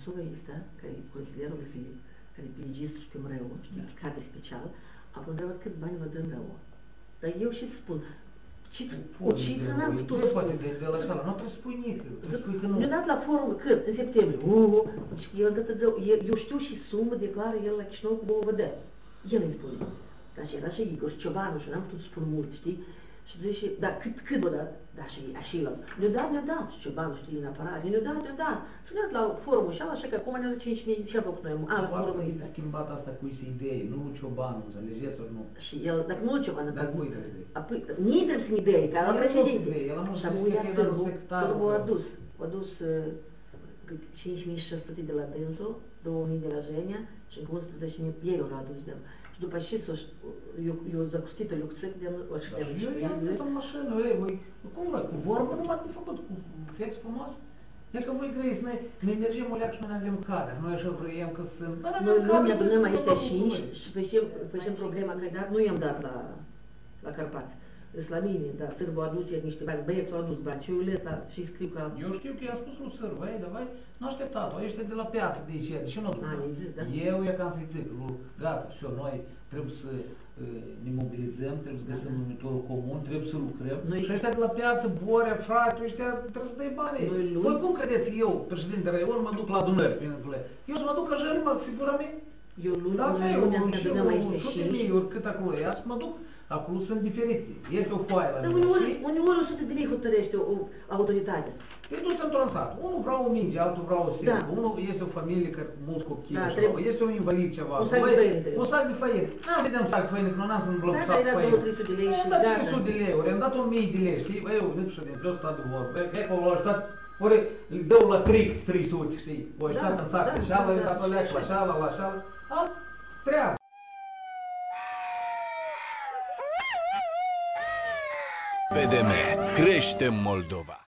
Brașov există, care e consilierul Filip, care e pe registru și pe mreu, știi, cadre special, acum întreabă cât bani vă dăm rău. Dar eu și spun, o cifră n-am putut spune. Poate de la școală, nu trebuie să spui nic, trebuie să spui că nu. Mi-a dat la forum cât? În septembrie. Și el dată de, eu știu și sumă, declară el la Chișinău cu două vădări. El îmi spune. Dar și era și Igor și Ciobanu și n-am putut să spun mult, știi? Și zice, dar cât vă dat? Da, și așa el. Ne-a dat. Și Ciobanu, știi, în aparat. Ne-a dat. Și ne-a dat la forumul și așa că acum ne-a dat 5.000 și a făcut noi. La forumul ăsta. A schimbat asta cu idei, nu Ciobanu, înțelegeți ori nu? Și el, dacă nu Ciobanu, dar cui trebuie? Apoi, nici trebuie să-mi idei, ca la președinte. El a nu dar știu că era un sectar. Târgul a dus 5.600 de la dânsul, 2.000 de la Jenia și încă 11.000 ei au adus de și după ce eu zacustită luxec de aștept. Eu i-am pus în mașină, voi, cum voi, cu vorbă nu m-ați făcut, cu feț frumos? E că voi grăiți, noi mergem o leac și noi n-avem cadre, noi așa vrem că sunt... Noi ne adunăm aici 5 și facem problema că nu i-am dat la Carpați. Deci la mine, dar Sârbu a adus niște bani, băieții au adus bani, și eu leta și scriu ca... Eu știu că i-a spus lui Sârbu, vai, nu așteptat-o, ești de la piatră de aici, de ce nu o da? Eu e ca să-i zic, gata, și noi trebuie să ne mobilizăm, trebuie să găsim numitorul comun, trebuie să lucrăm. Și ăștia de la piață, Borea, frate, ăștia trebuie să dai bani. Voi cum credeți eu, președinte Raion, mă duc la adunări, eu să mă duc așa, mă, figura mea? Eu luni am să adunăm aici pe 5. Cât acolo ia, să mă duc. Acolo sunt diferite. Este o foaie la mine. Dar uneori 100 de lei hotărăște o autoritate. E dus într-un sat. Unul vrea o minge, altul vrea o serie. Unul este o familie care mulți copii. Este un invalid ceva. Un sac de făină. Un sac de făină. Nu vedem sac de făină, că nu n-am să-mi bloc sac de făină. Da, dar 200 de lei și gata. Am dat 500 de lei, ori am dat 1000 de lei, știi? Băi, eu, nu știu, din jos stat de vorbă. Hai că l-au stat, ori îl dau la tric 300, știi? Ori stat în sac, așa-la, i-a dat o leac, așa-la, așa-la. Treabă. PDM. Creștem Moldova.